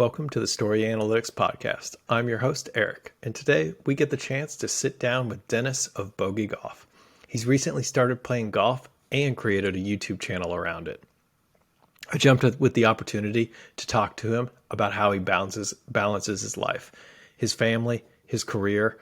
Welcome to the Story Analytics Podcast. I'm your host, Eric, and today we get the chance to sit down with Dennis of Bogey Golf. He's recently started playing golf and created a YouTube channel around it. I jumped with the opportunity to talk to him about how he balances his life, his family, his career,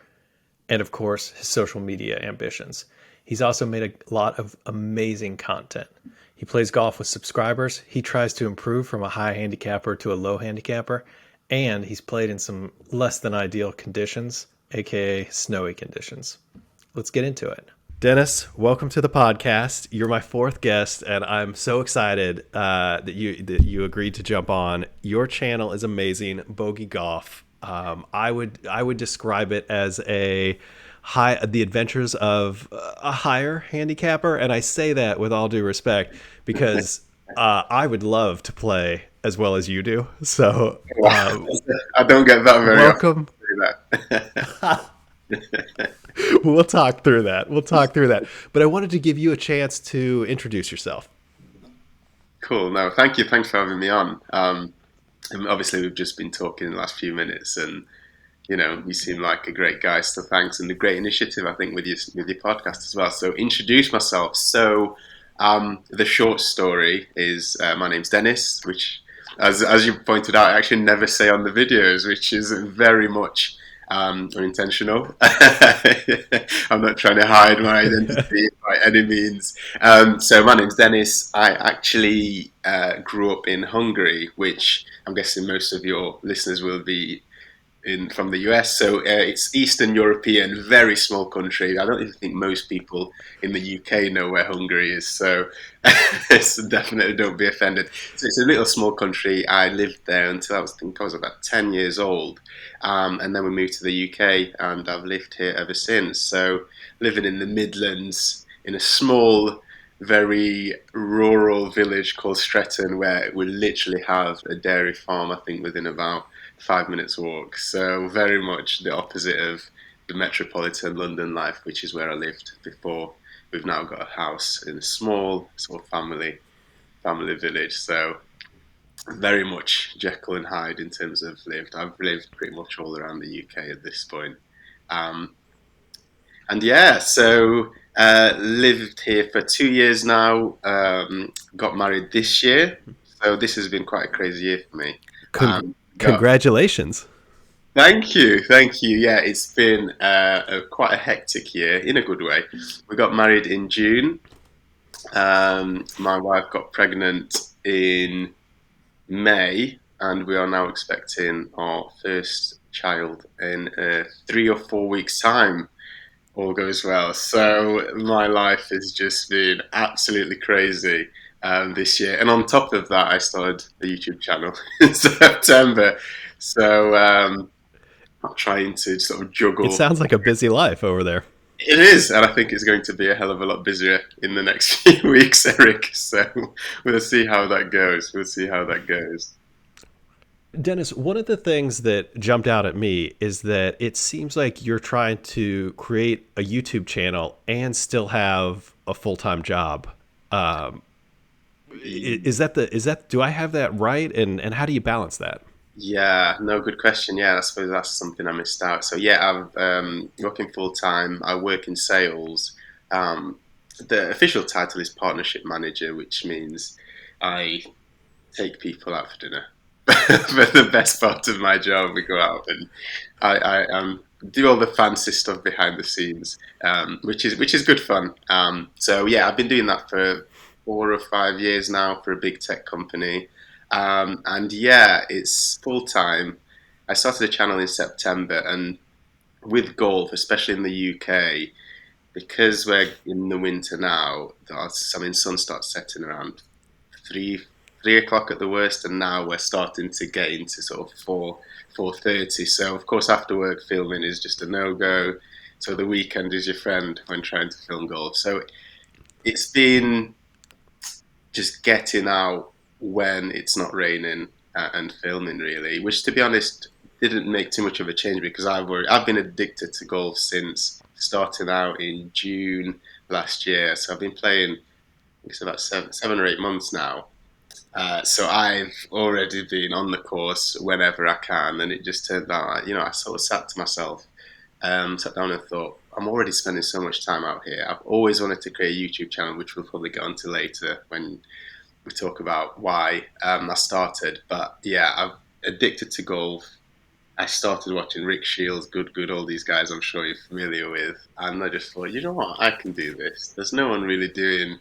and of course, his social media ambitions. He's also made a lot of amazing content. He plays golf with subscribers. He tries to improve from a high handicapper to a low handicapper, and he's played in some less than ideal conditions, aka snowy conditions. Let's get into it. Dennis, welcome to the podcast. You're my fourth guest, and I'm so excited that you agreed to jump on. Your channel is amazing, Bogey Golf. I would describe it as the adventures of a higher handicapper, and I say that with all due respect because I would love to play as well as you do. So I don't get that very welcome. Often. We'll talk through that. But I wanted to give you a chance to introduce yourself. Cool. No, thank you. Thanks for having me on. And obviously, we've just been talking in the last few minutes, and you seem like a great guy. So thanks, and a great initiative, I think, with your podcast as well. So introduce myself. So the short story is my name's Dennis, which, as you pointed out, I actually never say on the videos, which is very much unintentional. I'm not trying to hide my identity by any means. So my name's Dennis. I actually grew up in Hungary, which I'm guessing most of your listeners will be from the US. So it's Eastern European, very small country. I don't even think most people in the UK know where Hungary is. So definitely don't be offended. So it's a little small country. I lived there until I was about 10 years old. And then we moved to the UK, and I've lived here ever since. So living in the Midlands in a small, very rural village called Stretton, where we literally have a dairy farm, I think, within about 5 minutes walk. So very much the opposite of the metropolitan London life, which is where I lived before. We've now got a house in a small sort of family village. So very much Jekyll and Hyde in terms of lived. I've lived pretty much all around the UK at this point. And yeah, so lived here for 2 years now. Got married this year. So this has been quite a crazy year for me. Congratulations. Thank you. Yeah, it's been quite a hectic year in a good way. We got married in June. My wife got pregnant in May, and we are now expecting our first child in 3 or 4 weeks' time. All goes well. So my life has just been absolutely crazy this year. And on top of that, I started a YouTube channel in September. So I'm trying to sort of juggle. It sounds like a busy life over there. It is, and I think it's going to be a hell of a lot busier in the next few weeks, Eric. So we'll see how that goes. Dennis, one of the things that jumped out at me is that it seems like you're trying to create a YouTube channel and still have a full-time job. Do I have that right? And how do you balance that? Yeah, no, good question. Yeah, I suppose that's something I missed out. So yeah, I'm working full time. I work in sales. The official title is partnership manager, which means I take people out for dinner. For the best part of my job, we go out and I do all the fancy stuff behind the scenes, which is good fun. So yeah, I've been doing that for 4 or 5 years now for a big tech company. And yeah, it's full time. I started a channel in September, and with golf, especially in the UK, because we're in the winter now, sun starts setting around 3 o'clock at the worst, and now we're starting to get into sort of 4:30. So of course, after work filming is just a no go. So the weekend is your friend when trying to film golf. So it's been just getting out when it's not raining and filming really, which to be honest didn't make too much of a change because I've been addicted to golf since starting out in June last year. So I've been playing, it's about 7 or 8 months now. So I've already been on the course whenever I can, and it just turned out, I sort of sat to myself, sat down and thought, I'm already spending so much time out here. I've always wanted to create a YouTube channel, which we'll probably get onto later when we talk about why I started. But yeah, I'm addicted to golf. I started watching Rick Shields, Good, all these guys I'm sure you're familiar with, and I just thought, you know what, I can do this. There's no one really doing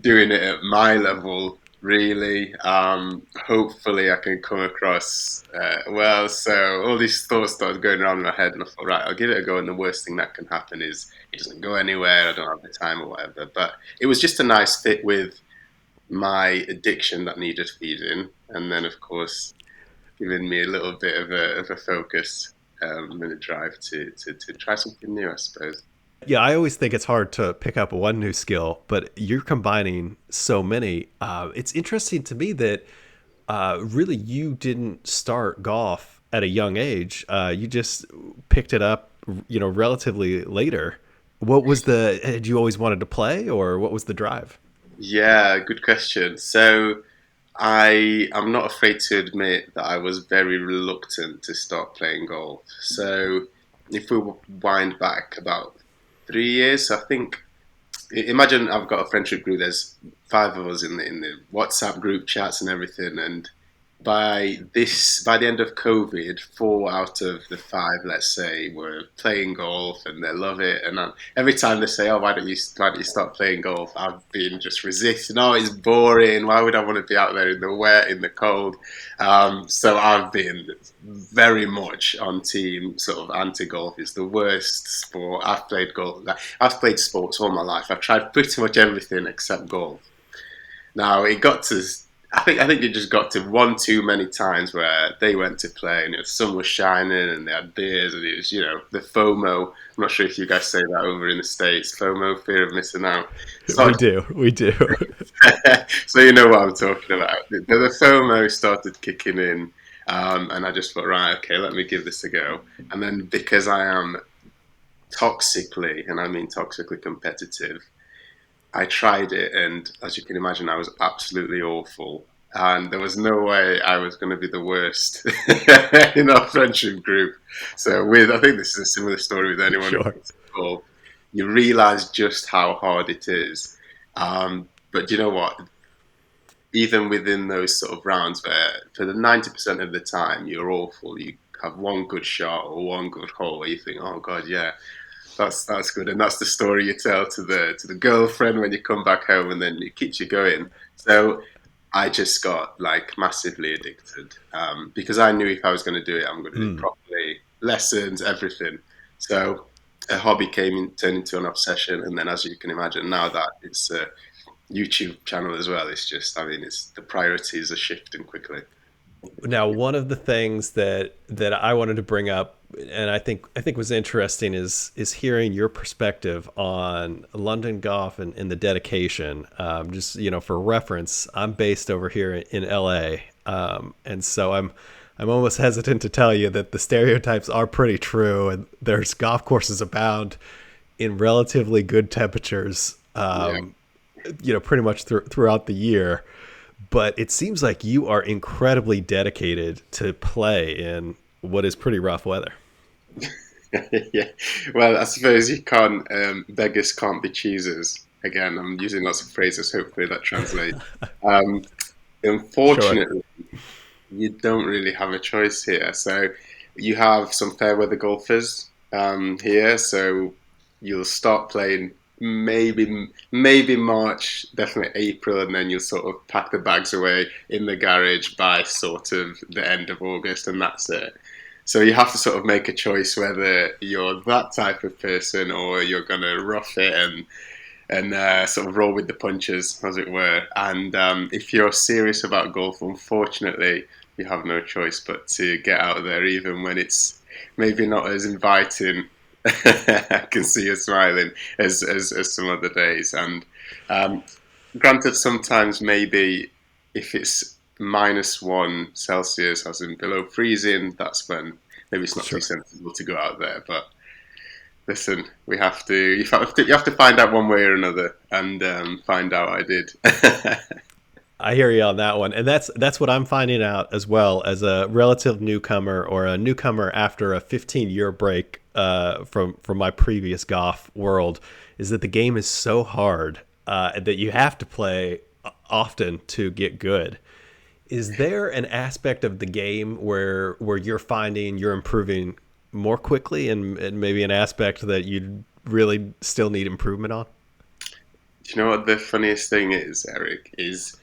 it at my level, really. Hopefully, I can come across well. So all these thoughts started going around in my head, and I thought, right, I'll give it a go. And the worst thing that can happen is it doesn't go anywhere. I don't have the time or whatever. But it was just a nice fit with my addiction that needed feeding, and then of course giving me a little bit of a focus and a drive to try something new, I suppose. Yeah, I always think it's hard to pick up one new skill, but you're combining so many. It's interesting to me that really you didn't start golf at a young age. You just picked it up, relatively later. What was had you always wanted to play, or what was the drive? Yeah, good question. So I am not afraid to admit that I was very reluctant to start playing golf. So if we wind back about 3 years, I think. Imagine I've got a friendship group. There's five of us in the WhatsApp group chats and everything, and by the end of COVID, four out of the five, let's say, were playing golf and they love it. And every time they say, "Oh, why don't you start playing golf?" I've been just resisting. Oh, it's boring. Why would I want to be out there in the wet, in the cold? So I've been very much on team sort of anti golf. It's the worst sport. I've played golf. I've played sports all my life. I've tried pretty much everything except golf. Now it got to. I think it just got to one too many times where they went to play and the sun was shining and they had beers and it was the FOMO. I'm not sure if you guys say that over in the States. FOMO, fear of missing out. We Started, do, we do. so you know what I'm talking about. The FOMO started kicking in, and I just thought, right, okay, let me give this a go. And then because I am toxically, and I mean toxically competitive, I tried it, and as you can imagine, I was absolutely awful. And there was no way I was going to be the worst in our friendship group. So, I think this is a similar story with anyone who Sure. plays football. You realise just how hard it is. But you know what? Even within those sort of rounds, where for the 90% of the time you're awful, you have one good shot or one good hole where you think, "Oh God, yeah, that's good," and that's the story you tell to the girlfriend when you come back home, and then it keeps you going. So I just got like massively addicted because I knew if I was going to do it, I'm going to do it Mm. properly, lessons, everything. So a hobby turned into an obsession, and then as you can imagine, now that it's a YouTube channel as well, it's just I mean, it's the priorities are shifting quickly. Now, one of the things that I wanted to bring up, and I think was interesting, is hearing your perspective on London golf and the dedication. Just for reference, I'm based over here in LA, and so I'm almost hesitant to tell you that the stereotypes are pretty true, and there's golf courses abound in relatively good temperatures. Yeah. Pretty much throughout the year, but it seems like you are incredibly dedicated to play in what is pretty rough weather. Yeah. Well, I suppose you can't. Beggars can't be choosers. Again, I'm using lots of phrases. Hopefully that translates. Um, Sure. Unfortunately, you don't really have a choice here. So you have some fair weather golfers here. So you'll start playing maybe March, definitely April, and then you'll sort of pack the bags away in the garage by sort of the end of August, and that's it. So you have to sort of make a choice whether you're that type of person or you're going to rough it and sort of roll with the punches, as it were. And if you're serious about golf, unfortunately, you have no choice but to get out there, even when it's maybe not as inviting. I can see you smiling as some other days. And um, granted, sometimes maybe if it's -1 Celsius, as in below freezing, that's when maybe it's not too Sure. sensible to go out there. But listen, you have to find out one way or another, and find out I did. I hear you on that one, and that's what I'm finding out as well as a relative newcomer or a newcomer after a 15-year break from my previous golf world, is that the game is so hard that you have to play often to get good. Is there an aspect of the game where you're finding you're improving more quickly, and maybe an aspect that you really still need improvement on? Do you know what the funniest thing is, Eric? Is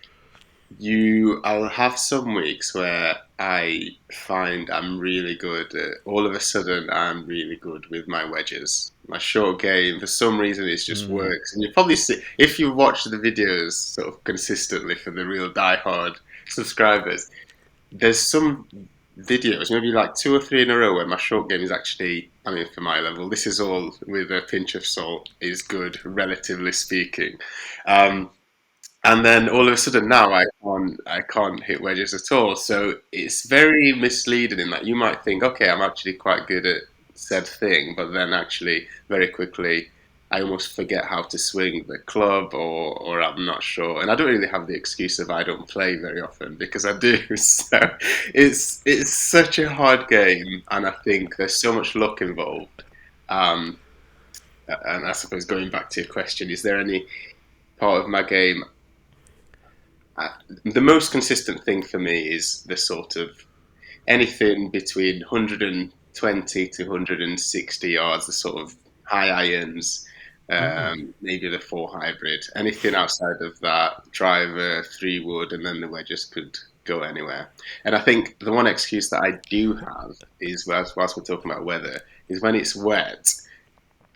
I'll have some weeks where I find I'm really good. All of a sudden, I'm really good with my wedges. My short game, for some reason, it just Mm. works. And you probably see, if you watch the videos sort of consistently for the real diehard subscribers, there's some videos, maybe like two or three in a row, where my short game is actually, I mean, for my level, this is all with a pinch of salt, is good, relatively speaking. Um, and then all of a sudden now I can't hit wedges at all. So it's very misleading in that you might think, okay, I'm actually quite good at said thing, but then actually very quickly I almost forget how to swing the club, or I'm not sure. And I don't really have the excuse of I don't play very often, because I do. So it's such a hard game, and I think there's so much luck involved. Um, and I suppose going back to your question, is there any part of my game uh, the most consistent thing for me is the sort of anything between 120 to 160 yards, the sort of high irons, Mm. maybe the four hybrid. Anything outside of that, driver, three wood, and then the wedges could go anywhere. And I think the one excuse that I do have is, whilst we're talking about weather, is when it's wet,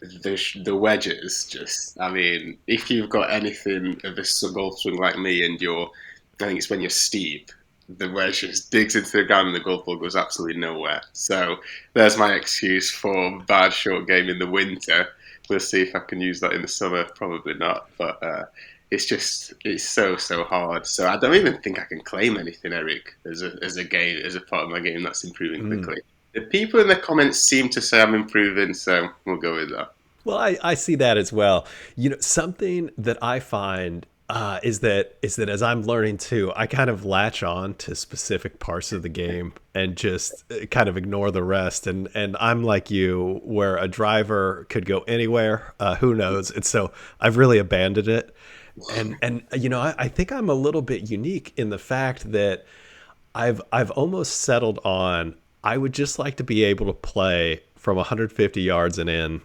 the wedges just, I mean, if you've got anything of a golf swing like me, and I think it's when you're steep, the wedge just digs into the ground and the golf ball goes absolutely nowhere. So there's my excuse for bad short game in the winter. We'll see if I can use that in the summer. Probably not, but it's so hard. So I don't even think I can claim anything, Eric, as a game, as a part of my game that's improving Mm. quickly. The people in the comments seem to say I'm improving, so we'll go with that. Well, I see that as well. Something that I find is that as I'm learning too, I kind of latch on to specific parts of the game and just kind of ignore the rest. And I'm like you, where a driver could go anywhere. Who knows? And so I've really abandoned it. And I think I'm a little bit unique in the fact that I've almost settled on I would just like to be able to play from 150 yards and in,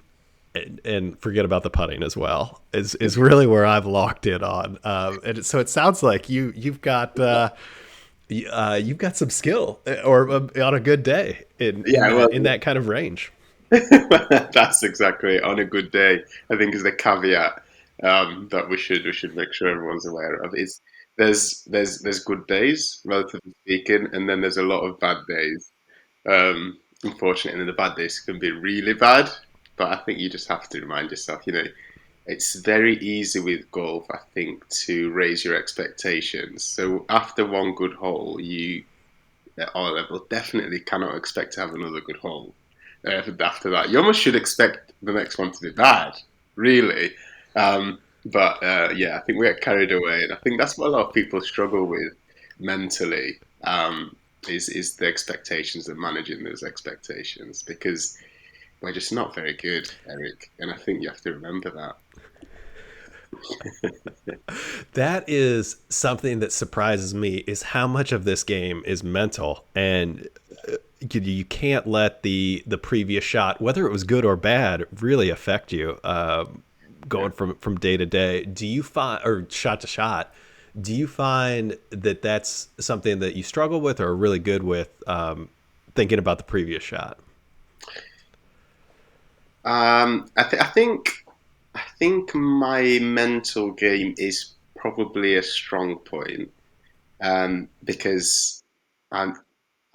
and forget about the putting as well. Is really where I've locked in on. And so it sounds like you've got some skill, or on a good day in Yeah, that well, in that kind of range. that's exactly it. On a good day, I think is the caveat that we should make sure everyone's aware of. Is there's good days, relatively speaking, and then there's a lot of bad days. Unfortunately, and the bad days can be really bad. But I think you just have to remind yourself, it's very easy with golf, I think, to raise your expectations. So after one good hole, you at our level definitely cannot expect to have another good hole after that. You almost should expect the next one to be bad, really. But yeah, I think we get carried away, and I think that's what a lot of people struggle with mentally. Is the expectations and managing those expectations, because we're just not very good, Eric, and I think you have to remember that. That is something that surprises me, is how much of this game is mental, and you can't let the previous shot, whether it was good or bad, really affect you Yeah. going from day to day. Do you find, or shot to shot, do you find that that's something that you struggle with or are really good with, thinking about the previous shot? I think my mental game is probably a strong point, because I'm,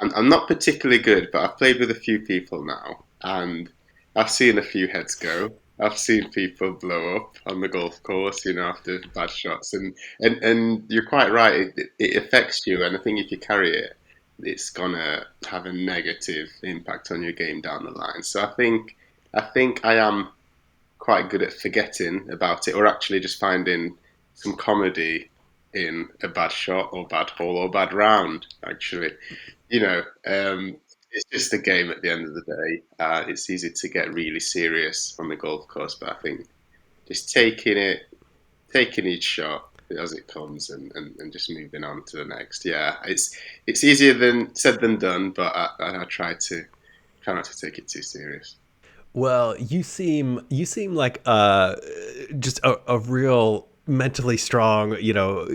I'm not particularly good, but I've played with a few people now, and I've seen a few heads go. I've seen people blow up on the golf course, after bad shots, and you're quite right. It affects you, and I think if you carry it, it's gonna have a negative impact on your game down the line. So I think I am quite good at forgetting about it, or actually just finding some comedy in a bad shot or bad hole or bad round. Actually, you know, it's just a game at the end of the day. It's easy to get really serious on the golf course, but I think just taking each shot as it comes and just moving on to the next. Yeah, it's easier than said than done, but I try not to take it too serious. Well, you seem like just a real mentally strong,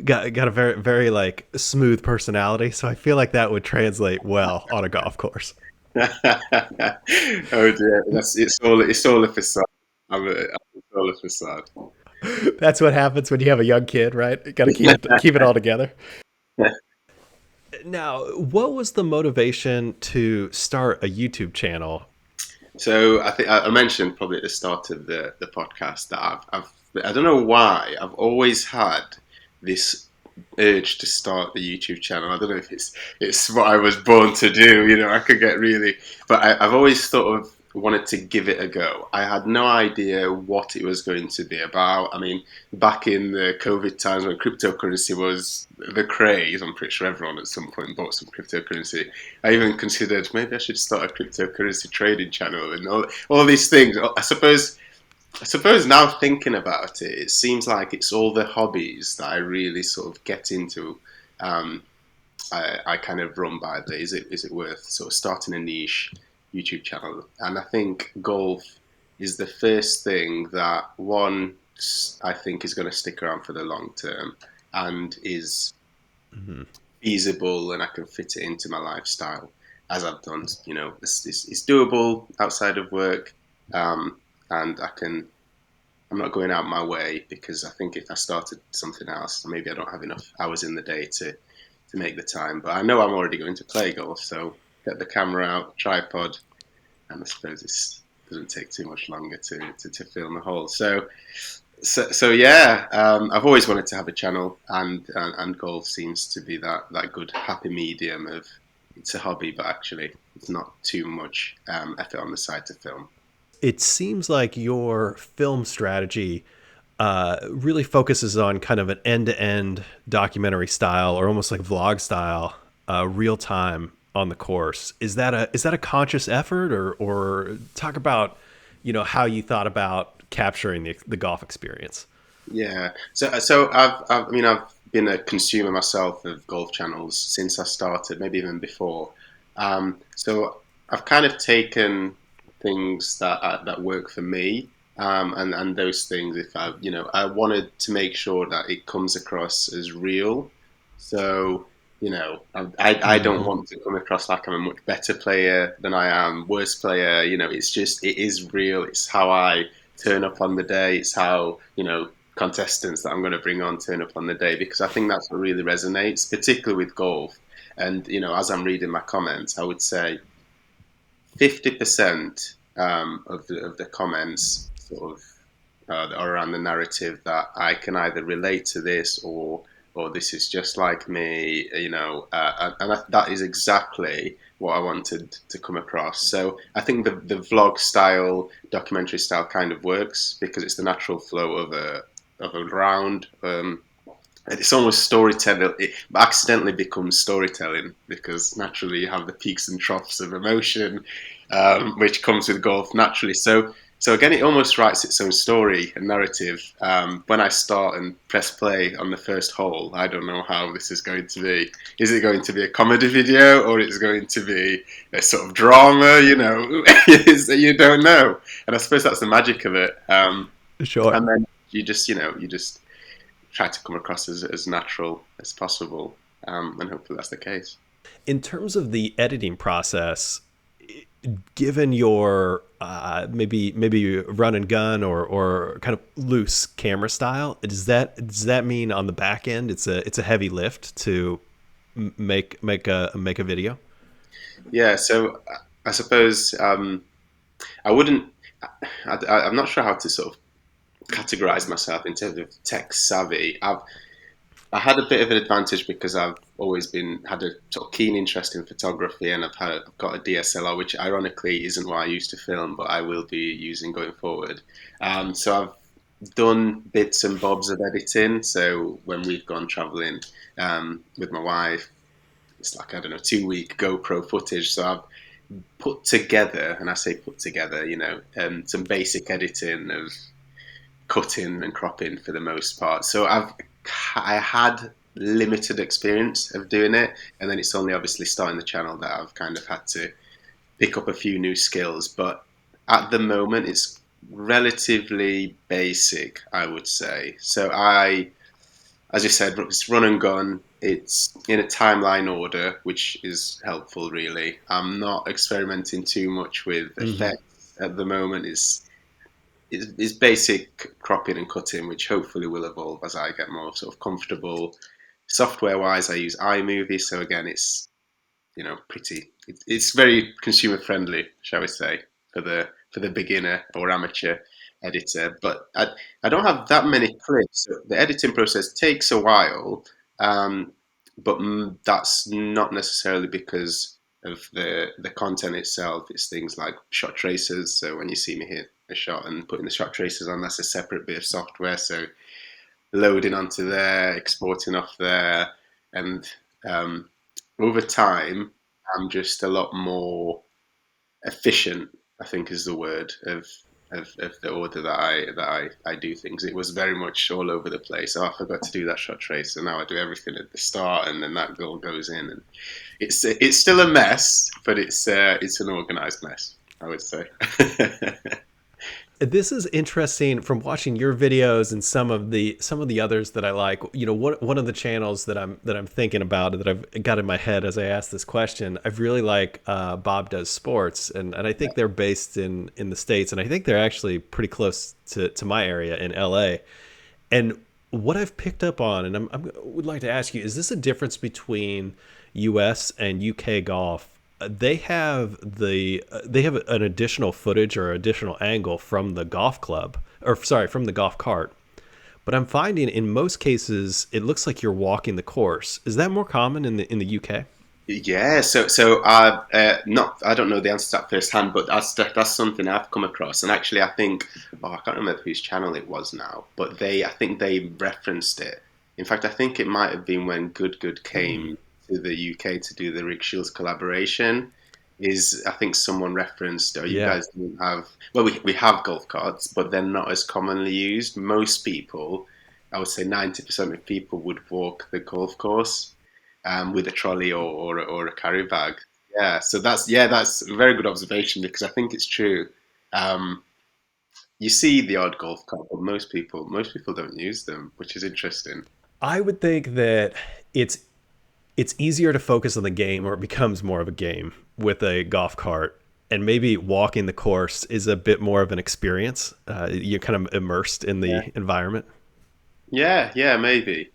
got a very like smooth personality. So I feel like that would translate well on a golf course. Oh dear, it's all a facade. It's all a facade. That's what happens when you have a young kid, right? Got to keep it all together. Now, what was the motivation to start a YouTube channel? So I think I mentioned probably at the start of the podcast that I don't know why I've always had this urge to start the YouTube channel. I don't know if it's what I was born to do. I could get really, but I've always sort of wanted to give it a go. I had no idea what it was going to be about. I mean, back in the COVID times when cryptocurrency was the craze, I'm pretty sure everyone at some point bought some cryptocurrency. I even considered maybe I should start a cryptocurrency trading channel and all these things. I suppose now thinking about it, it seems like it's all the hobbies that I really sort of get into. Um, I kind of run by the is it worth sort of starting a niche YouTube channel? And I think golf is the first thing that one I think is going to stick around for the long term and is Mhm. feasible, and I can fit it into my lifestyle as I've done. It's doable outside of work, and I'm not going out my way because I think if I started something else, maybe I don't have enough hours in the day to make the time. But I know I'm already going to play golf, so get the camera out, tripod, and I suppose it doesn't take too much longer to film a hole. So yeah, I've always wanted to have a channel, and golf seems to be that good happy medium of it's a hobby, but actually it's not too much effort on the side to film. It seems like your film strategy really focuses on kind of an end-to-end documentary style, or almost like vlog style, real time on the course. Is that a conscious effort, or talk about how you thought about capturing the golf experience? Yeah. So I've been a consumer myself of golf channels since I started, maybe even before. So I've kind of taken things that work for me, and those things. If I wanted to make sure that it comes across as real. So I don't Hmm. want to come across like I'm a much better player than I am, worse player. It's just it is real. It's how I turn up on the day. It's how contestants that I'm going to bring on turn up on the day, because I think that's what really resonates, particularly with golf. And as I'm reading my comments, I would say 50% of the comments sort of are around the narrative that I can either relate to this or this is just like me, and that is exactly what I wanted to come across. So I think the vlog style, documentary style kind of works because it's the natural flow of a round. It's almost storytelling. It accidentally becomes storytelling because naturally you have the peaks and troughs of emotion, which comes with golf naturally. So again, it almost writes its own story and narrative. When I start and press play on the first hole, I don't know how this is going to be. Is it going to be a comedy video, or is it going to be a sort of drama? You don't know. And I suppose that's the magic of it. Sure. And then you just try to come across as natural as possible, and hopefully that's the case. In terms of the editing process, given your maybe run and gun, or kind of loose camera style, does that mean on the back end it's a heavy lift to make a video? Yeah, so I suppose I wouldn't. I'm not sure how to sort of categorize myself in terms of tech savvy. I had a bit of an advantage because I've always been had a sort of keen interest in photography, and I've got a DSLR, which ironically isn't what I used to film, but I will be using going forward. So done bits and bobs of editing. So when we've gone traveling with my wife, it's like, I don't know, 2 week GoPro footage. So I've put together, and I say put together, some basic editing of cutting and cropping for the most part. So I had limited experience of doing it, and then it's only obviously starting the channel that I've kind of had to pick up a few new skills. But at the moment, it's relatively basic, I would say. So as you said, it's run and gun. It's in a timeline order, which is helpful, really. I'm not experimenting too much with Hmm. effects at the moment. It's basic cropping and cutting, which hopefully will evolve as I get more sort of comfortable. Software wise, I use iMovie, so again, it's pretty. It's very consumer friendly, shall we say, for the beginner or amateur editor. But I don't have that many clips. So the editing process takes a while, um, but that's not necessarily because of the content itself. It's things like shot tracers. So when you see me hit a shot and putting the shot tracers on, that's a separate bit of software. So loading onto there, exporting off there, and um, over time, I'm just a lot more efficient. I think is the word of the order that I do things. It was very much all over the place. Oh, I forgot to do that shot trace, so now I do everything at the start, and then that goal goes in, and it's still a mess, but it's an organised mess, I would say. This is interesting from watching your videos and some of the others that I like. You know, one of the channels that I'm thinking about that I've got in my head as I ask this question, I really like Bob Does Sports, and I think they're based in the States, and I think they're actually pretty close to my area in LA. And what I've picked up on, and would like to ask you, is this a difference between U.S. and U.K. golf? They have an additional footage or additional angle from the golf club, or sorry, from the golf cart. But I'm finding in most cases it looks like you're walking the course. Is that more common in the UK? Yeah, so I not I don't know the answer to that firsthand, but that's something I've come across. And actually, I think I can't remember whose channel it was now, but I think they referenced it. In fact, I think it might have been when Good came to the UK to do the Rick Shields collaboration. I think someone referenced, oh, you Yeah. guys don't have, well, we have golf carts, but they're not as commonly used. Most people, I would say 90% of people would walk the golf course with a trolley or a carry bag. That's a very good observation because I think it's true. Um, you see the odd golf cart, but most people don't use them, which is interesting. I would think that it's it's easier to focus on the game, or it becomes more of a game with a golf cart, and maybe walking the course is a bit more of an experience. You're kind of immersed in Yeah, the environment. yeah, maybe.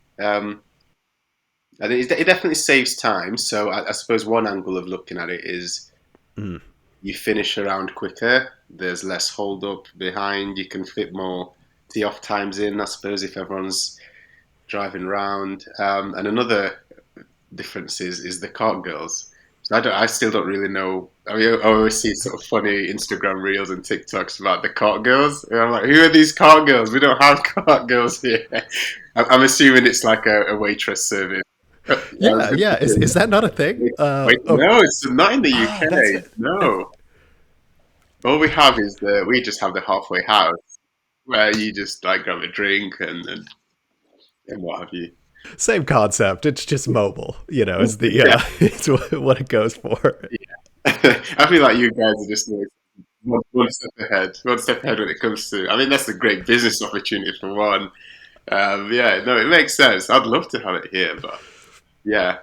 I think it definitely saves time. So I suppose one angle of looking at it is Mm. you finish around quicker. There's less hold up behind. You can fit more tee off times in. I suppose if everyone's driving around. And another difference is the cart girls. So I still don't really know. I mean, I always see sort of funny Instagram reels and TikToks about the cart girls. And I'm like, who are these cart girls? We don't have cart girls here. I'm assuming it's like a waitress service. I was Yeah, going yeah. to Is that not a thing? say, wait, no, it's not in the UK. That's No, all we have is we just have the halfway house where you just like grab a drink and what have you. same concept. It's just mobile. You know, is the Yeah. it's what it goes for. I feel like you guys are just one step ahead, one step ahead when it comes to. I mean, that's a great business opportunity for one. Yeah, no, it makes sense. I'd love to have it here, but yeah,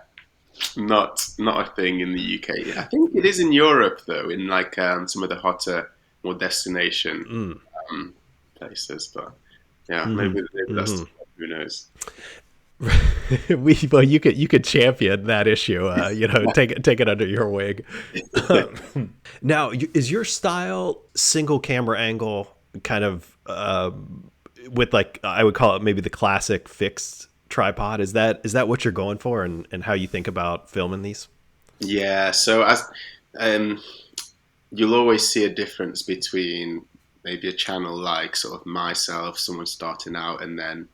not a thing in the UK. I think it is in Europe though, in like some of the hotter, more destination Mm. um, places. But yeah, Hmm. maybe that's Hmm. who knows. Well, you could champion that issue. You know, take it under your wing. Now, is your style single camera angle kind of with like I would call it maybe the classic fixed tripod? Is that what you're going for, and how you think about filming these? Yeah, so as um, you'll always see a difference between maybe a channel like sort of myself, someone starting out, and then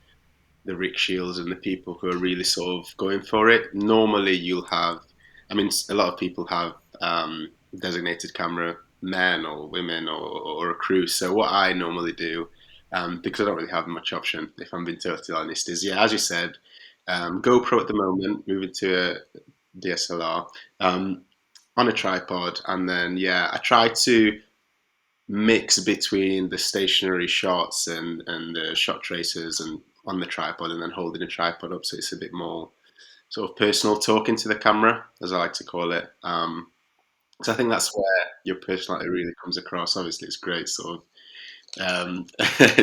the Rick Shields and the people who are really sort of going for it. Normally, you'll have, I mean, a lot of people have designated camera men or women or a crew. So what I normally do, because I don't really have much option, if I'm being totally honest, is yeah, as you said, GoPro at the moment, moving to a DSLR on a tripod, and then yeah, I try to mix between the stationary shots and the shot tracers and on the tripod and then holding a tripod up so it's a bit more sort of personal talking to the camera, as I like to call it. So I think that's where your personality really comes across. Obviously, it's great sort of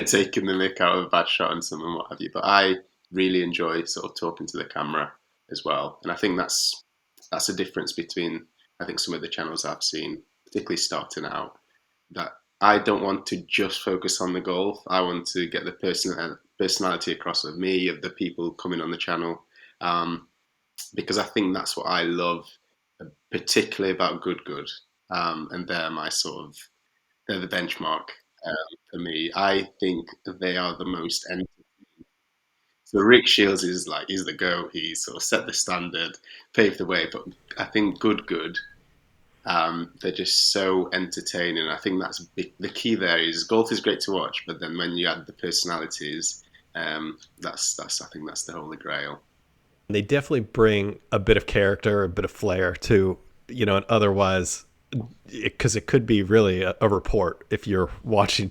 taking the mick out of a bad shot and someone what have you, but I really enjoy sort of talking to the camera as well, and I think that's a difference between I think some of the channels I've seen, particularly starting out, that I don't want to just focus on the golf. I want to get the personality across of me, of the people coming on the channel, um, because I think that's what I love, particularly about Good. And they're my sort of they're the benchmark for me. I think they are the most. So Rick Shields is like he's the go. He sort of set the standard, paved the way. But I think Good. They're just so entertaining. I think that's big, the key there is golf is great to watch, but then when you add the personalities, that's I think that's the holy grail. They definitely bring a bit of character, a bit of flair to, and otherwise, because it could be really a report if you're watching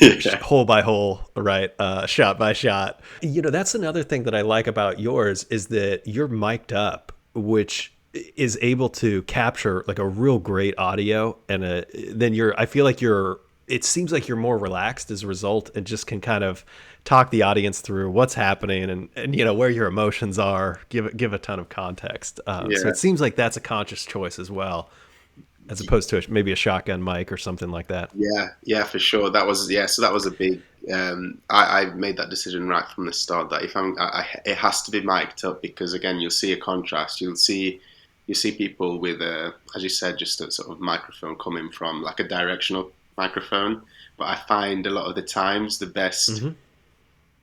Yeah, hole by hole, right? Shot by shot. That's another thing that I like about yours is that you're mic'd up, which is able to capture like a real great audio, and then I feel like it seems like you're more relaxed as a result and just can kind of talk the audience through what's happening and where your emotions are, give a ton of context. So yeah. it seems like that's a conscious choice as well, as opposed to maybe a shotgun mic or something like that. Yeah, for sure. That was yeah. So that was a big. I made that decision right from the start that if it has to be mic'd up because again, you'll see a contrast. You see people with as you said, just a sort of microphone coming from like a directional microphone. But I find a lot of the times Hmm.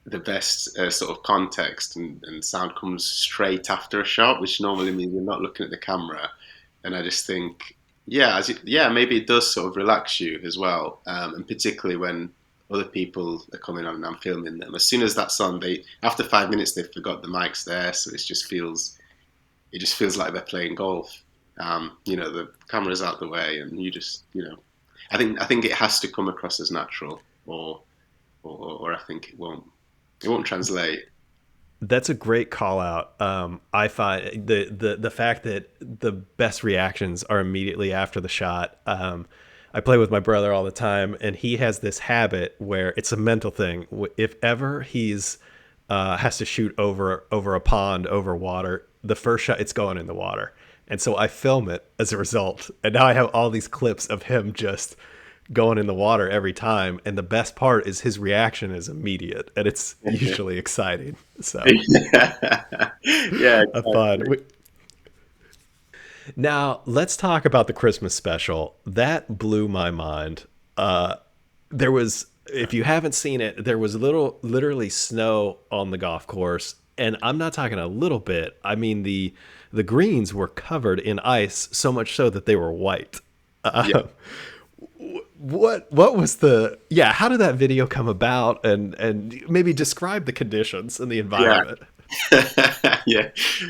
the best sort of context and sound comes straight after a shot, which normally means you're not looking at the camera. And I just think, yeah, yeah, maybe it does sort of relax you as well, and particularly when other people are coming on and I'm filming them. As soon as that's on, they after 5 minutes they've forgot the mic's there, so it just feels like they're playing golf. The camera's out the way, and you just I think it has to come across as natural, or I think it won't translate. That's a great call out. I find the fact that the best reactions are immediately after the shot. I play with my brother all the time, and he has this habit where it's a mental thing. If ever he's has to shoot over a pond, over water, the first shot it's going in the water, and so I film it as a result. And now I have all these clips of him just going in the water every time. And the best part is his reaction is immediate, and it's usually exciting. So Yeah, a fun. exactly. Now let's talk about the Christmas special. That blew my mind. There was, if you haven't seen it, there was literally snow on the golf course, and I'm not talking a little bit. I mean the greens were covered in ice, so much so that they were white. Yeah. What was the yeah? How did that video come about, and maybe describe the conditions and the Yeah. environment? Yeah,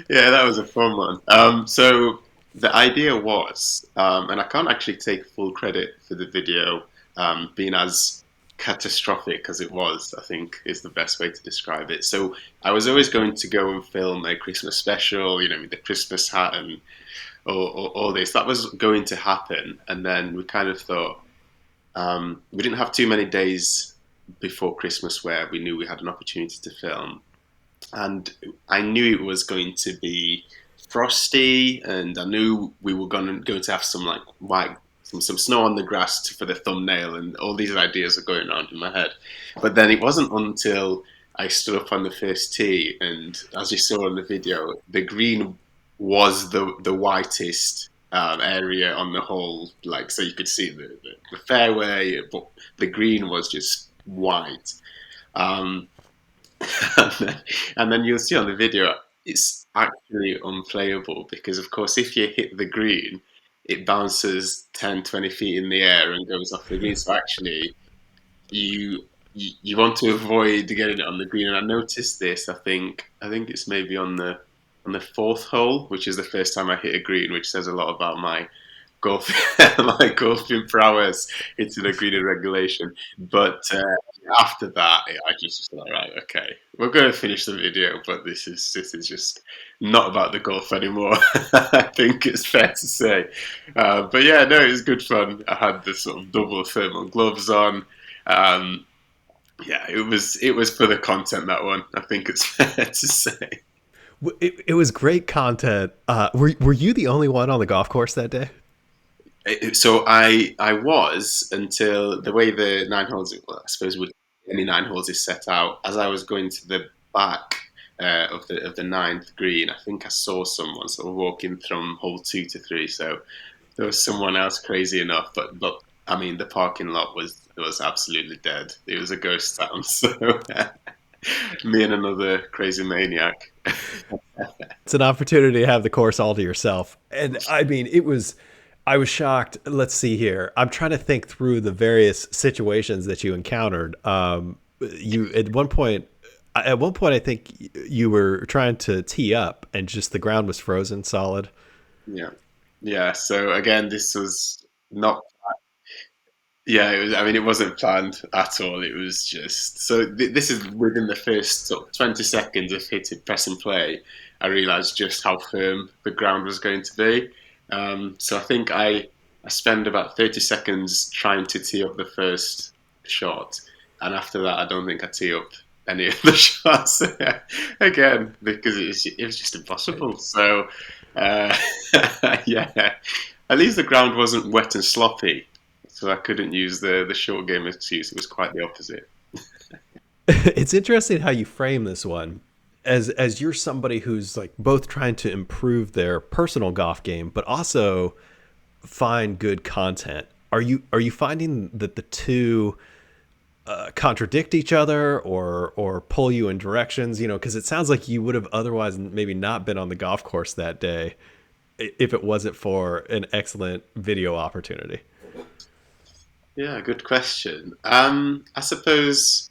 yeah, that was a fun one. So the idea was, and I can't actually take full credit for the video being as catastrophic as it was, I think is the best way to describe it. So I was always going to go and film a Christmas special, with the Christmas hat and all this. That was going to happen, and then we kind of thought we didn't have too many days before Christmas where we knew we had an opportunity to film and I knew it was going to be frosty, and I knew we were going to have some like white, some snow on the grass for the thumbnail, and all these ideas are going around in my head. But then it wasn't until I stood up on the first tee, and as you saw in the video, the green was the whitest area on the hole, like so you could see the fairway, but the green was just white. Um, and then you'll see on the video it's actually unplayable because, of course, if you hit the green, it bounces 10, 20 feet in the air and goes off the green. So actually, you want to avoid getting it on the green. And I noticed this. I think it's maybe on the fourth hole, which is the first time I hit a green, which says a lot about my golf my golfing prowess into the green and regulation. But after that, I just thought, right, okay, we're going to finish the video, but this is just not about the golf anymore. I think it's fair to say. But yeah, no, it was good fun. I had the sort of double thermal gloves on. Um, yeah, it was for the content, that one. I think it's fair to say. It was great content. Were you the only one on the golf course that day? So I was until the way the nine holes, well, I suppose with any nine holes is set out. As I was going to the back of the ninth green, I think I saw someone sort of walking from hole 2 to 3. So there was someone else crazy enough, but I mean the parking lot was absolutely dead. It was a ghost town. So me and another crazy maniac. It's an opportunity to have the course all to yourself. And I mean, I was shocked. Let's see here. I'm trying to think through the various situations that you encountered. You at one point, I think you were trying to tee up, and just the ground was frozen solid. Yeah, yeah. So again, this was not. Yeah, it was. I mean, it wasn't planned at all. It was just so. This is within the first sort of 20 seconds of hitting press and play. I realised just how firm the ground was going to be. So I think I spend about 30 seconds trying to tee up the first shot, and after that, I don't think I tee up any of the shots again because it was just impossible. So uh, yeah, at least the ground wasn't wet and sloppy, so I couldn't use the short game excuse. It was quite the opposite. It's interesting how you frame this one as you're somebody who's like both trying to improve their personal golf game, but also find good content. Are you finding that the two contradict each other or pull you in directions? You know, because it sounds like you would have otherwise maybe not been on the golf course that day if it wasn't for an excellent video opportunity. Yeah, good question. I suppose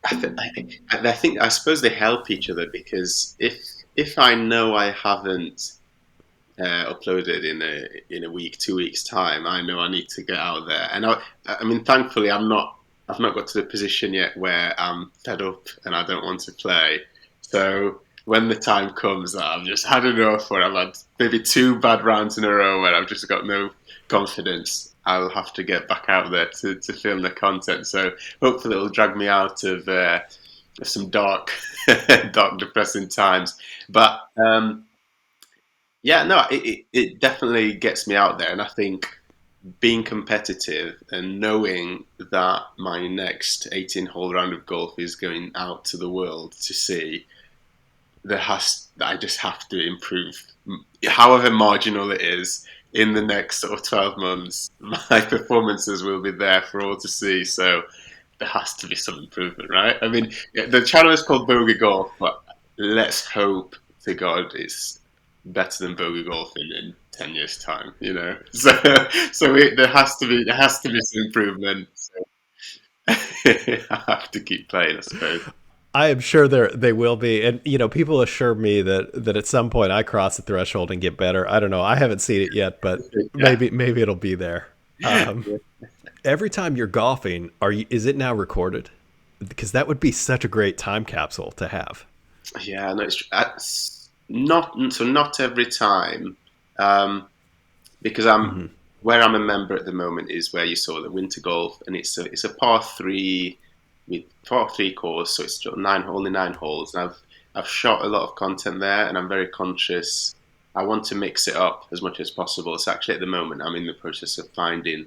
I suppose they help each other because if I know I haven't uploaded in a week, 2 weeks time, I know I need to get out there. And I mean, thankfully, I've not got to the position yet where I'm fed up and I don't want to play. So when the time comes that I've just had enough, or I've had maybe 2 bad rounds in a row where I've just got no confidence, I'll have to get back out there to film the content. So hopefully it'll drag me out of some dark, dark, depressing times. But yeah, no, it definitely gets me out there, and I think being competitive and knowing that my next 18-hole round of golf is going out to the world to see, I just have to improve, however marginal it is, in the next sort of 12 months. My performances will be there for all to see, so there has to be some improvement, right? I mean, yeah, the channel is called Bogey Golf, but let's hope to God it's better than Bogey Golf in 10 years' time, you know? There has to be some improvement. So I have to keep playing, I suppose. I am sure they will be, and you know, people assure me that at some point I cross the threshold and get better. I don't know. I haven't seen it yet, but Yeah. maybe it'll be there. Every time you're golfing, is it now recorded? Because that would be such a great time capsule to have. Yeah, no, it's not every time, um, because Hmm. where I'm a member at the moment is where you saw the winter golf, and it's a par 3 with par 3 course, so it's just only 9 holes, and I've shot a lot of content there, and I'm very conscious. I want to mix it up as much as possible. So actually, at the moment, I'm in the process of finding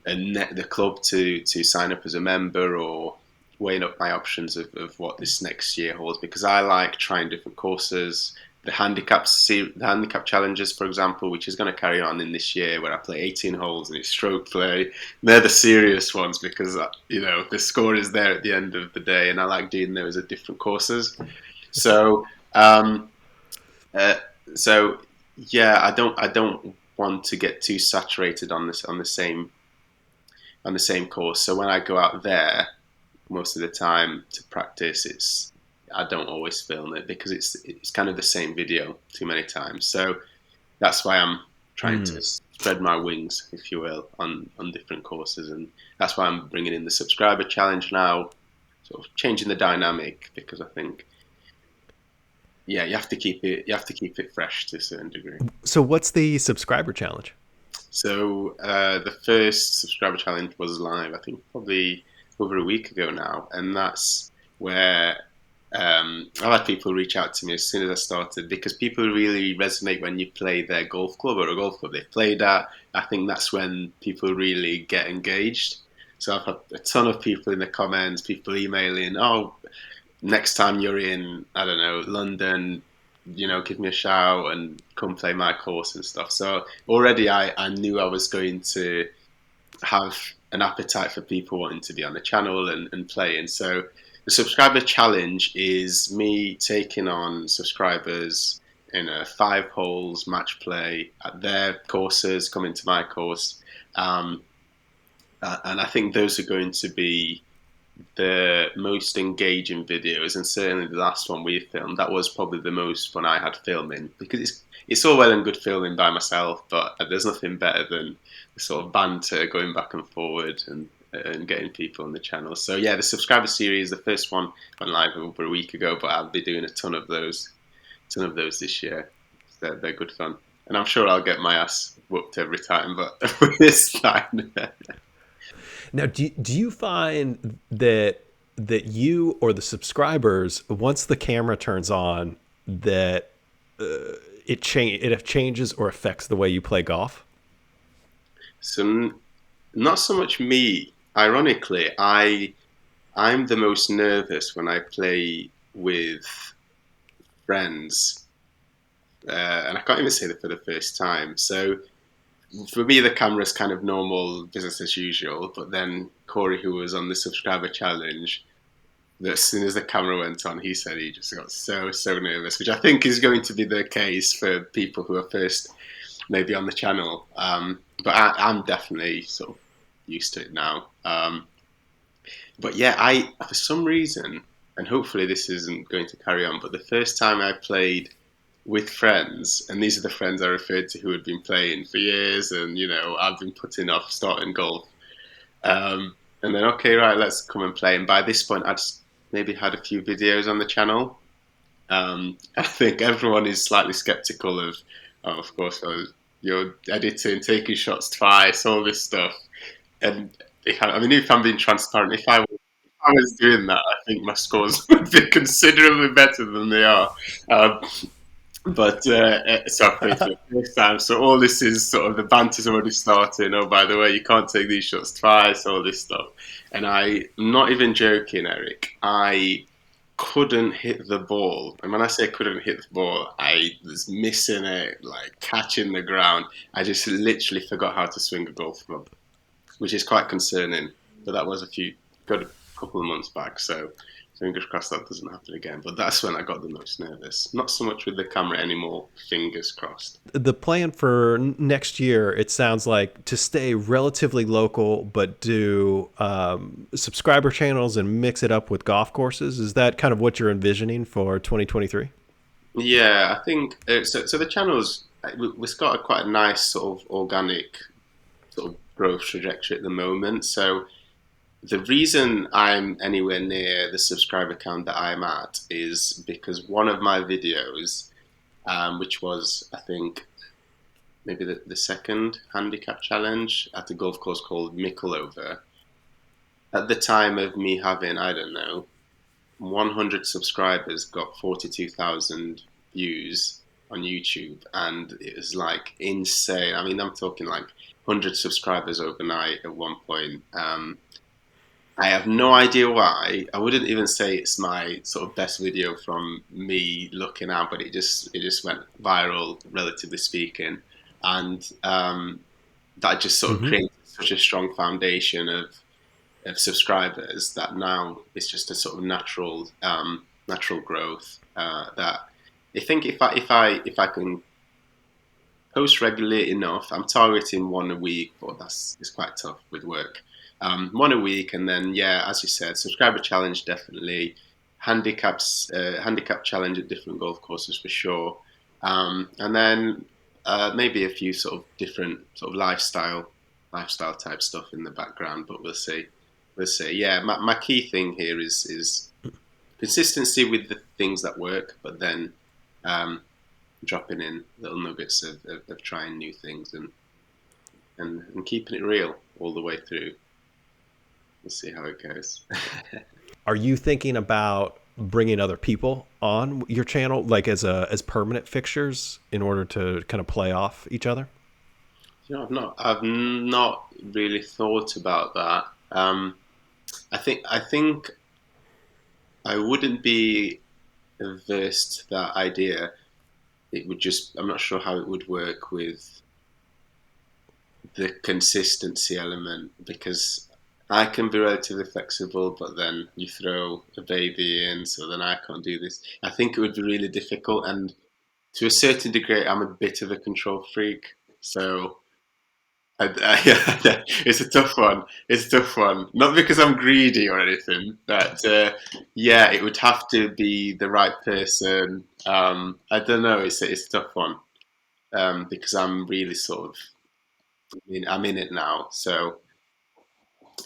the club to sign up as a member, or weighing up my options of what this next year holds, because I like trying different courses. the handicap challenges, for example, which is going to carry on in this year, where I play 18 holes and it's stroke play. They're the serious ones because the score is there at the end of the day, and I like doing those at different courses. So um, uh, so yeah, I don't want to get too saturated on the same course. So when I go out there, most of the time to practice, I don't always film it because it's kind of the same video too many times. So that's why I'm trying Mm. to spread my wings, if you will, on different courses, and that's why I'm bringing in the subscriber challenge now, sort of changing the dynamic because I think yeah, you have to keep it fresh to a certain degree. So what's the subscriber challenge? So the first subscriber challenge was live, I think probably over a week ago now, and that's where I had people reach out to me as soon as I started because people really resonate when you play their golf club or a golf club they've played at. I think that's when people really get engaged. So I've had a ton of people in the comments, people emailing, "Oh, next time you're in, I don't know, London, give me a shout and come play my course and stuff." So already I knew I was going to have an appetite for people wanting to be on the channel and play. And so the subscriber challenge is me taking on subscribers in a 5 holes match play at their courses, coming to my course. Um, and I think those are going to be the most engaging videos, and certainly the last one we filmed, that was probably the most fun I had filming because it's all well and good filming by myself, but there's nothing better than the sort of banter going back and forward and getting people on the channel. So yeah, the subscriber series, the first one went live over a week ago, but I'll be doing a ton of those this year. They're good fun, and I'm sure I'll get my ass whooped every time, but it's fine. Now, do you find that you or the subscribers, once the camera turns on, that it changes or affects the way you play golf? So not so much me. Ironically, I'm the most nervous when I play with friends, and I can't even say that for the first time. So for me, the camera's kind of normal business as usual. But then Corey, who was on the subscriber challenge, that as soon as the camera went on, he said he just got so nervous, which I think is going to be the case for people who are first maybe on the channel. But I'm definitely sort of used to it now. But yeah, I for some reason, and hopefully this isn't going to carry on, but the first time I played with friends, and these are the friends I referred to who had been playing for years, and I've been putting off starting golf. And then okay, right, let's come and play. And by this point, I'd maybe had a few videos on the channel. I think everyone is slightly skeptical of, oh, of course, you're editing, taking shots twice, all this stuff. And I mean, if I'm being transparent, if I was doing that, I think my scores would be considerably better than they are. Um, but so I played for the first time. So all this is sort of the banter's already starting. Oh, by the way, you can't take these shots twice. All this stuff, and I'm not even joking, Eric. I couldn't hit the ball, and when I say couldn't hit the ball, I was missing it, like catching the ground. I just literally forgot how to swing a golf club, which is quite concerning. But that was got a couple of months back, so fingers crossed that doesn't happen again. But that's when I got the most nervous. Not so much with the camera anymore. Fingers crossed. The plan for next year, it sounds like, to stay relatively local, but do subscriber channels and mix it up with golf courses. Is that kind of what you're envisioning for 2023? Yeah, I think so. So the channel's we've got quite a nice sort of organic sort of growth trajectory at the moment. So the reason I'm anywhere near the subscriber count that I'm at is because one of my videos, which was I think maybe the second handicap challenge at a golf course called Mickleover, at the time of me having, I don't know, 100 subscribers, got 42,000 views on YouTube, and it was like insane. I mean, I'm talking like 100 subscribers overnight at one point. I have no idea why. I wouldn't even say it's my sort of best video from me looking out, but it just went viral, relatively speaking, and that just sort of Hmm. created such a strong foundation of subscribers that now it's just a sort of natural growth. That I think if I can post regularly enough. I'm targeting one a week, but that's it's quite tough with work. One a week, and then yeah, as you said, subscriber challenge definitely, handicap challenge at different golf courses for sure, and then maybe a few sort of different sort of lifestyle type stuff in the background, but we'll see. We'll see. Yeah, my key thing here is consistency with the things that work, but then um, dropping in little nuggets of trying new things and keeping it real all the way through. We'll see how it goes. Are you thinking about bringing other people on your channel, like as permanent fixtures, in order to kind of play off each other? I've not really thought about that. I think I wouldn't be averse to that idea. It would just I'm not sure how it would work with the consistency element because I can be relatively flexible, but then you throw a baby in, so then I can't do this. I think it would be really difficult, and to a certain degree, I'm a bit of a control freak. So it's a tough one. It's a tough one. Not because I'm greedy or anything, but yeah, it would have to be the right person. I don't know. It's a tough one because I'm really sort of. I mean, I'm in it now, so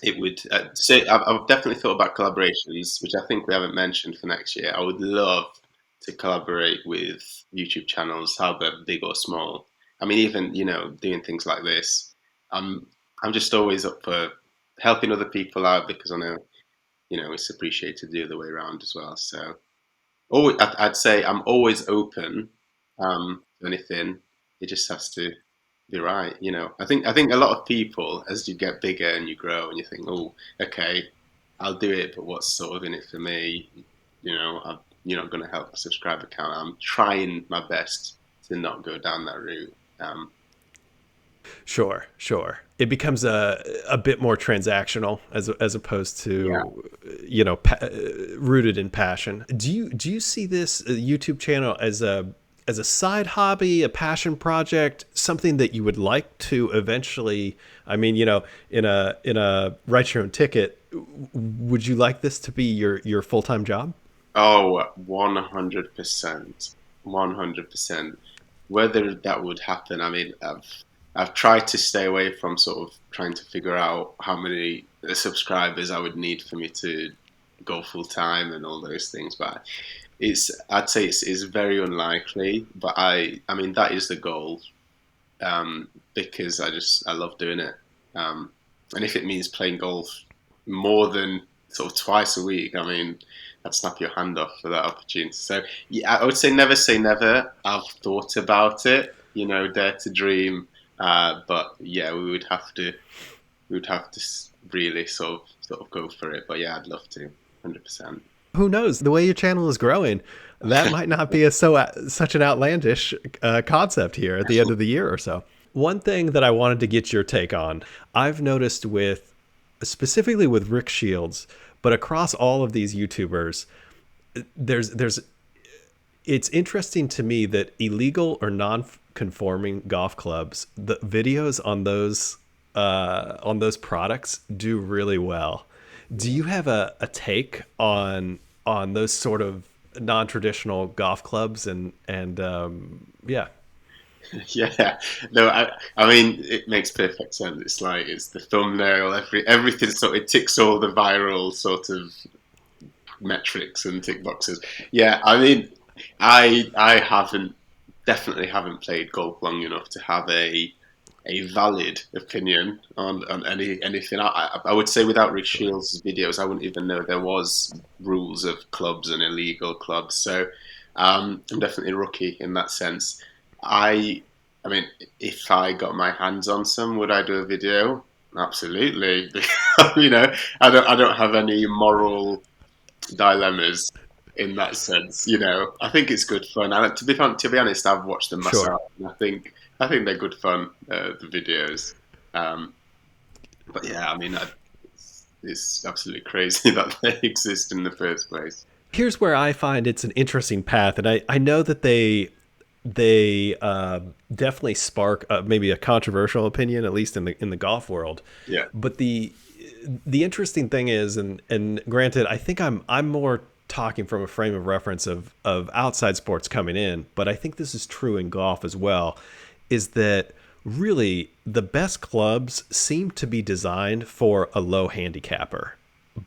it would say I've definitely thought about collaborations, which I think we haven't mentioned for next year. I would love to collaborate with YouTube channels, however big or small. I mean, even doing things like this. I'm I'm just always up for helping other people out because I know it's appreciated the other way around as well. So, always, I'd say I'm always open to anything. It just has to be right. I think a lot of people, as you get bigger and you grow, and you think, oh, okay, I'll do it, but what's sort of in it for me? You're not going to help a subscriber count. I'm trying my best to not go down that route. Sure, sure. It becomes a bit more transactional as opposed Yeah. to rooted in passion. Do you see this YouTube channel as a side hobby, a passion project, something that you would like to eventually? I mean, in a write your own ticket, would you like this to be your full time job? Oh, 100%. 100%. Whether that would happen, I mean, I've tried to stay away from sort of trying to figure out how many subscribers I would need for me to go full time and all those things, but I'd say it's very unlikely, but I mean that is the goal, because I love doing it, and if it means playing golf more than sort of twice a week, I mean I'd snap your hand off for that opportunity. So yeah, I would say never. I've thought about it, dare to dream, but yeah, we would have to really sort of go for it. But yeah, I'd love to, 100%. Who knows? The way your channel is growing, that might not be such an outlandish concept here at the end of the year or so. One thing that I wanted to get your take on, I've noticed with specifically with Rick Shields, but across all of these YouTubers, there's it's interesting to me that illegal or non-conforming golf clubs, the videos on those products do really well. Do you have a take on those sort of non-traditional golf clubs and yeah. Yeah, no, I mean it makes perfect sense. It's like it's the thumbnail, everything sort it ticks all the viral sort of metrics and tick boxes. Yeah, I mean, I haven't definitely haven't played golf long enough to have a valid opinion on anything. I would say without Rick Sure. Shields' videos, I wouldn't even know there was rules of clubs and illegal clubs. So I'm definitely a rookie in that sense. I I mean, if I got my hands on some, would I do a video? Absolutely. I don't have any moral dilemmas in that sense. I think it's good fun. And to be honest, I've watched them Sure. myself, and I think they're good fun. The videos, um, but yeah, I mean, it's absolutely crazy that they exist in the first place. Here's where I find it's an interesting path, and I know that they definitely spark maybe a controversial opinion, at least in the golf world. Yeah, But the interesting thing is, and granted, I think I'm more talking from a frame of reference of outside sports coming in, but I think this is true in golf as well, is that really the best clubs seem to be designed for a low handicapper,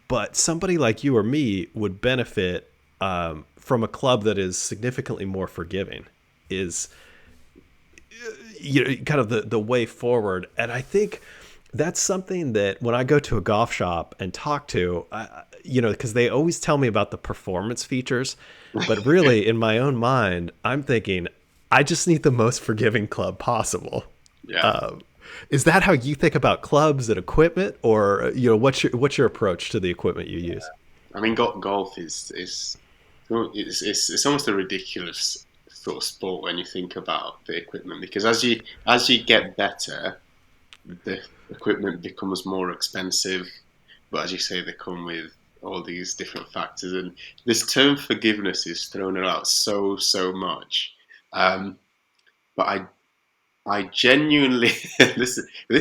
but somebody like you or me would benefit from a club that is significantly more forgiving. Is kind of the way forward. And I think that's something that when I go to a golf shop and talk to, because they always tell me about the performance features, but really in my own mind, I'm thinking I just need the most forgiving club possible. yeah. Um, is that how you think about clubs and equipment, or what's your approach to the equipment you use? I mean, golf it's almost a ridiculous sort of sport when you think about the equipment, because as you get better, the equipment becomes more expensive. But as you say, they come with all these different factors, and this term forgiveness is thrown out so much. Um, but I genuinely this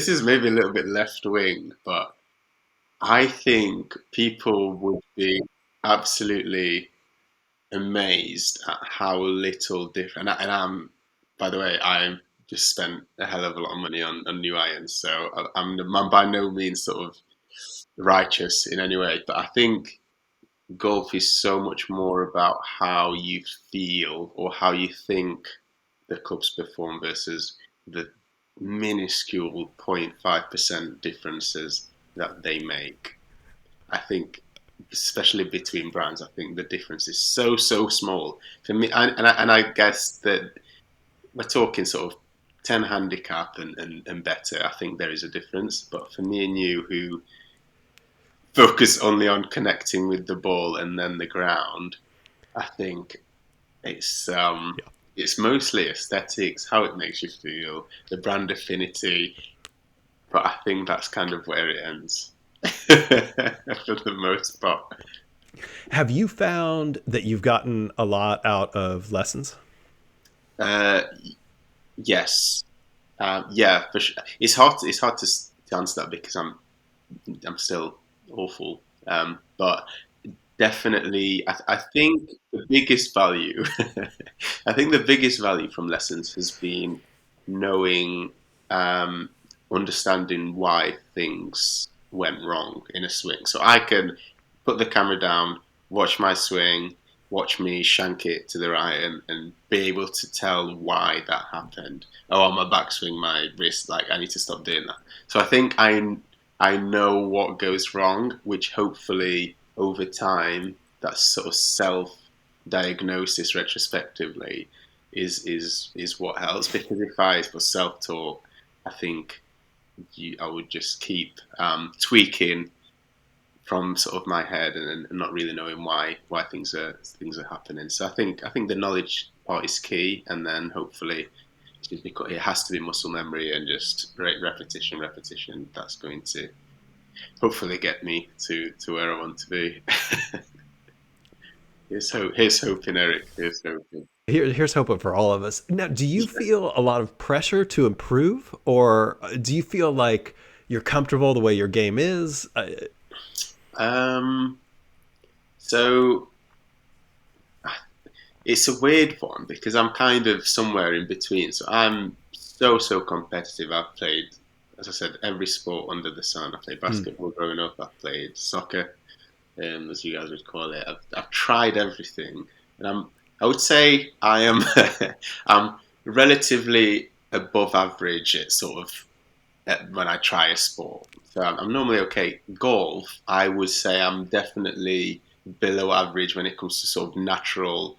is maybe a little bit left wing, but I think people would be absolutely amazed at how little different. And by the way, I just spent a hell of a lot of money on new irons, so I'm by no means sort of righteous in any way. But I think golf is so much more about how you feel or how you think the clubs perform versus the minuscule 0.5% differences that they make. I think, especially between brands, I think the difference is so small for me. And I guess that we're talking sort of 10 handicap and better. I think there is a difference. But for me and you, who focus only on connecting with the ball and then the ground, I think it's um, Yeah. it's mostly aesthetics, how it makes you feel, the brand affinity. But I think that's kind of where it ends for the most part. Have you found that you've gotten a lot out of lessons? Uh, yes, yeah, for sure. It's hard to answer that because I'm still awful. But definitely, I think the biggest value, I think the biggest value from lessons has been knowing, um, understanding why things went wrong in a swing. So I can put the camera down, watch my swing, watch me shank it to the right, and be able to tell why that happened. Oh, on my backswing, my wrist, like I need to stop doing that. So I think I know what goes wrong, which hopefully over time, that sort of self diagnosis retrospectively is what helps. Because if I was self taught, I think I would just keep tweaking from sort of my head and not really knowing why things are happening. So I think the knowledge part is key, and then hopefully it has to be muscle memory and just repetition. That's going to hopefully get me to where I want to be. Here's hoping, Eric. Here's hoping. Here's hoping for all of us. Now, do you feel a lot of pressure to improve, or do you feel like you're comfortable the way your game is? Um, so it's a weird one because I'm kind of somewhere in between. So I'm so competitive. I've played, as I said, every sport under the sun. I played Hmm. basketball growing up. I played soccer, as you guys would call it. I've tried everything, and I would say I am I'm relatively above average at sort of when I try a sport. So I'm normally okay. Golf, I would say I'm definitely below average when it comes to sort of natural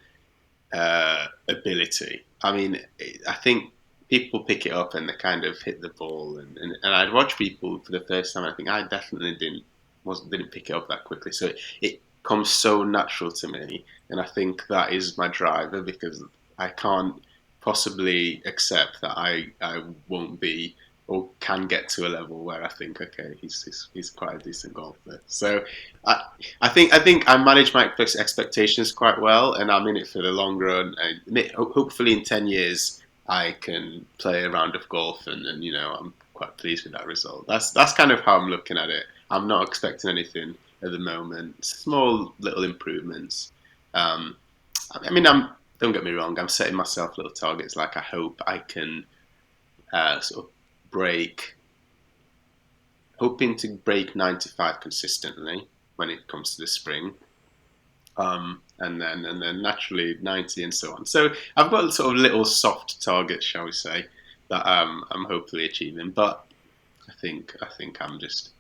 ability. I mean, I think people pick it up and they kind of hit the ball, and I'd watch people for the first time. I think I definitely didn't pick it up that quickly. So it comes so natural to me, and I think that is my driver because I can't possibly accept that I won't be or can get to a level where I think, okay, he's quite a decent golfer. So I I think I manage my expectations quite well, and I'm in it for the long run. And hopefully, in 10 years, I can play a round of golf, and I'm quite pleased with that result. That's kind of how I'm looking at it. I'm not expecting anything at the moment. Small little improvements. Um, I mean, don't get me wrong. I'm setting myself little targets. Like I hope I can sort of break, hoping to break 95 consistently when it comes to the spring, and then naturally 90 and so on. So I've got sort of little soft targets, shall we say, that I'm hopefully achieving. But I think I'm just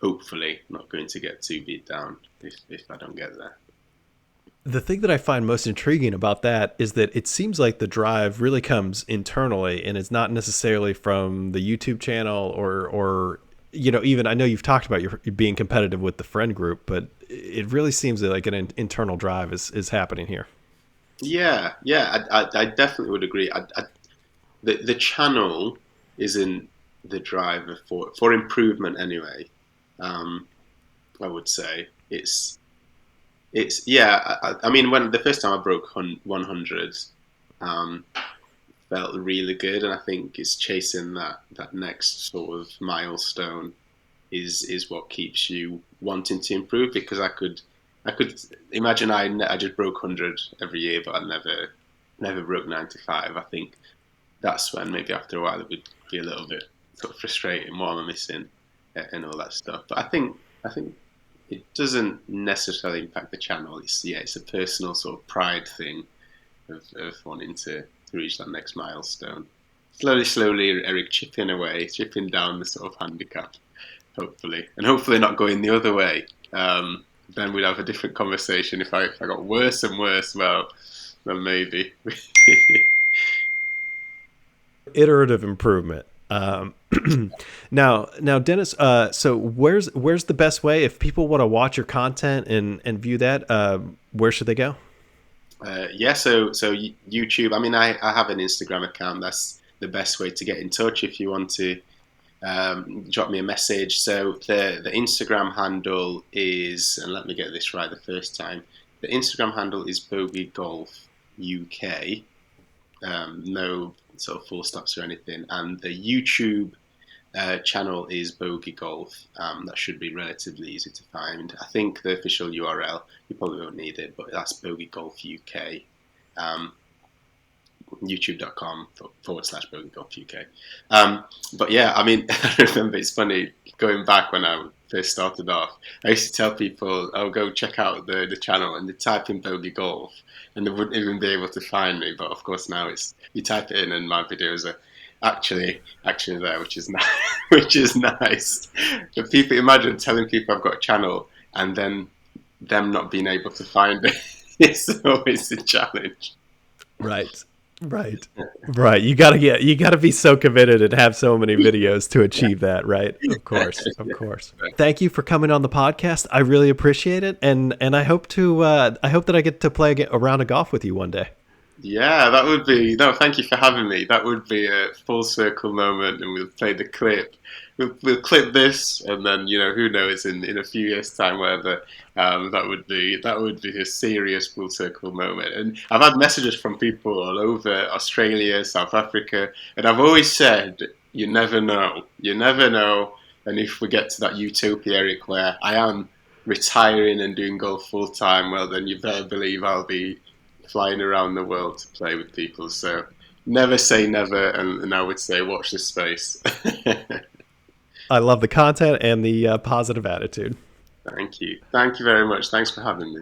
hopefully not going to get too beat down if I don't get there. The thing that I find most intriguing about that is that it seems like the drive really comes internally and it's not necessarily from the YouTube channel or even I know you've talked about your being competitive with the friend group, but it really seems like an internal drive is happening here. Yeah, yeah, I definitely would agree. The channel isn't the driver for improvement anyway. Um, I would say it's yeah. I mean, when the first time I broke 100, um, felt really good, and I think it's chasing that next sort of milestone is what keeps you wanting to improve. Because I could imagine I just broke 100 every year, but I never broke 95. I think that's when maybe after a while it would be a little bit sort of frustrating. What am I missing, and all that stuff. But I think it doesn't necessarily impact the channel. It's a personal sort of pride thing of wanting to reach that next milestone. Slowly, Eric, chipping down the sort of handicap, hopefully, and hopefully not going the other way. Then we'd have a different conversation. If I got worse and worse, well, then maybe. Iterative improvement. Now, Dennis. So where's the best way if people want to watch your content and view that? Where should they go? Yeah, so YouTube. I mean, I have an Instagram account. That's the best way to get in touch if you want to drop me a message. So the Instagram handle is, and let me get this right the first time. The Instagram handle is Bogey Golf UK. No sort of full stops or anything. And the YouTube channel is Bogey Golf. That should be relatively easy to find. I think the official URL, you probably won't need it, but that's Bogey Golf UK. Um, YouTube.com/Bogey Golf UK. But yeah, I mean, I remember it's funny going back when I first started off. I used to tell people, "Oh, go check out the channel," and they type in Bogey Golf, and they wouldn't even be able to find me. But of course, now it's you type it in, and my videos are actually there, which is nice. Which is nice. But people imagine telling people I've got a channel and then them not being able to find it. It's always a challenge. Right. Right. Right. You gotta be so committed and have so many videos to achieve that, right? Of course. Of course. Thank you for coming on the podcast. I really appreciate it. And I hope that I get to play a round of golf with you one day. Yeah, that would be no. Thank you for having me. That would be a full circle moment, and we'll play the clip. We'll clip this, and then who knows in a few years' time, whether that would be a serious full circle moment. And I've had messages from people all over Australia, South Africa, and I've always said you never know. And if we get to that utopia, Eric, where I am retiring and doing golf full time, well, then you better believe I'll be flying around the world to play with people. So never say never, and I would say watch this space. I love the content and the positive attitude. Thank you. Thank you very much. Thanks for having me.